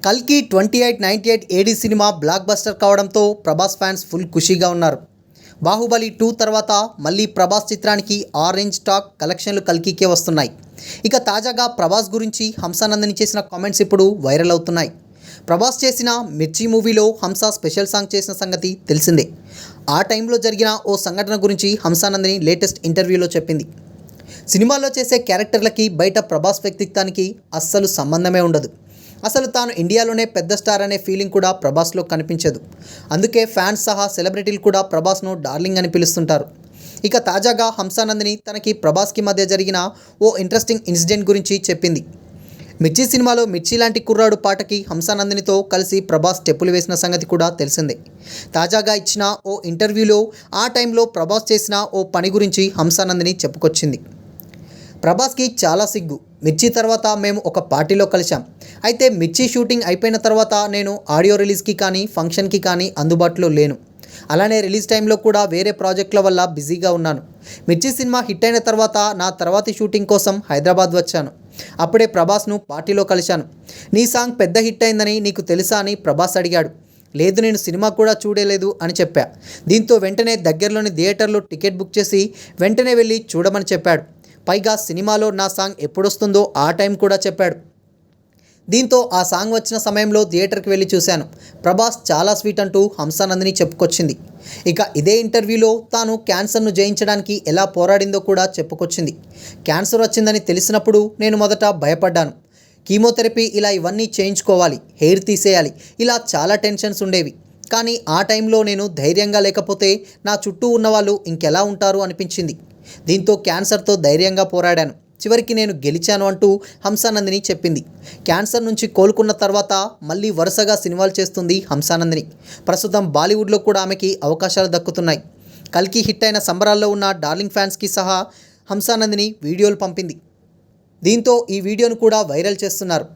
కల్కి 2898 ఏడీ cinema block buster కావడంతో Prabhas fans full ఖుషీగా ఉన్నారు. బాహుబలి 2 తర్వాత మళ్ళీ ప్రభాస్ చిత్రానికి ఆరెంజ్ టాక్ కలెక్షన్లు కల్కికే వస్తున్నాయి. ఇక తాజాగా ప్రభాస్ గురించి హంసానందని చేసిన కామెంట్స్ ఇప్పుడు వైరల్ అవుతున్నాయి. ప్రభాస్ చేసిన మిర్చి మూవీలో హంస స్పెషల్ సాంగ్ చేసిన సంగతి తెలిసిందే. ఆ టైంలో జరిగిన ఓ సంఘటన గురించి హంసానందని లేటెస్ట్ ఇంటర్వ్యూలో చెప్పింది. సినిమాలో చేసే క్యారెక్టర్లకి బయట ప్రభాస్ వ్యక్తిత్వానికి అస్సలు సంబంధమే ఉండదు. అసలు తాను ఇండియాలోనే పెద్ద స్టార్ అనే ఫీలింగ్ కూడా ప్రభాస్లో కనిపించదు. అందుకే ఫ్యాన్స్ సహా సెలబ్రిటీలు కూడా ప్రభాస్ను డార్లింగ్ అని పిలుస్తుంటారు. ఇక తాజాగా హంసానందిని తనకి ప్రభాస్కి మధ్య జరిగిన ఓ ఇంట్రెస్టింగ్ ఇన్సిడెంట్ గురించి చెప్పింది. మిర్చి సినిమాలో మిర్చి లాంటి కుర్రాడు పాటకి హంసానందినితో కలిసి ప్రభాస్ స్టెప్పులు వేసిన సంగతి కూడా తెలిసిందే. తాజాగా ఇచ్చిన ఓ ఇంటర్వ్యూలో ఆ టైంలో ప్రభాస్ చేసిన ఓ పని గురించి హంసానందిని చెప్పుకొచ్చింది. ప్రభాస్కి చాలా సిగ్గు. మిర్చి తర్వాత మేము ఒక పార్టీలో కలిశాం. అయితే మిర్చి షూటింగ్ అయిపోయిన తర్వాత నేను ఆడియో రిలీజ్కి కానీ ఫంక్షన్కి కానీ అందుబాటులో లేను. అలానే రిలీజ్ టైంలో కూడా వేరే ప్రాజెక్టుల వల్ల బిజీగా ఉన్నాను. మిర్చి సినిమా హిట్ అయిన తర్వాత నా తర్వాతి షూటింగ్ కోసం హైదరాబాద్ వచ్చాను. అప్పుడే ప్రభాస్ను పార్టీలో కలిశాను. నీ సాంగ్ పెద్ద హిట్ అయిందని నీకు తెలుసా అని ప్రభాస్ అడిగాడు. లేదు, నేను సినిమా కూడా చూడలేదు అని చెప్పా. దీంతో వెంటనే దగ్గరలోని థియేటర్లో టికెట్ బుక్ చేసి వెంటనే వెళ్ళి చూడమని చెప్పాడు. పైగా సినిమాలో నా సాంగ్ ఎప్పుడొస్తుందో ఆ టైం కూడా చెప్పాడు. దీంతో ఆ సాంగ్ వచ్చిన సమయంలో థియేటర్కి వెళ్ళి చూశాను. ప్రభాస్ చాలా స్వీట్ అంటూ హంసానందిని చెప్పుకొచ్చింది. ఇక ఇదే ఇంటర్వ్యూలో తాను క్యాన్సర్ను జయించడానికి ఎలా పోరాడిందో కూడా చెప్పుకొచ్చింది. క్యాన్సర్ వచ్చిందని తెలిసినప్పుడు నేను మొదట భయపడ్డాను. కీమోథెరపీ ఇలా ఇవన్నీ చేయించుకోవాలి, హెయిర్ తీసేయాలి, ఇలా చాలా టెన్షన్స్ ఉండేవి. కానీ ఆ టైంలో నేను ధైర్యంగా లేకపోతే నా చుట్టూ ఉన్నవాళ్ళు ఇంకెలా ఉంటారు అనిపించింది. దీంతో క్యాన్సర్తో ధైర్యంగా పోరాడాను. చివరికి నేను గెలిచాను అంటూ హంసానందిని చెప్పింది. క్యాన్సర్ నుంచి కోలుకున్న తర్వాత మళ్ళీ వరుసగా సినిమాలు చేస్తుంది హంసానందిని. ప్రస్తుతం బాలీవుడ్లో కూడా ఆమెకి అవకాశాలు దక్కుతున్నాయి. కల్కి హిట్ అయిన సంబరాల్లో ఉన్న డార్లింగ్ ఫ్యాన్స్కి సహా హంసానందిని వీడియోలు పంపింది. దీంతో ఈ వీడియోను కూడా వైరల్ చేస్తున్నారు.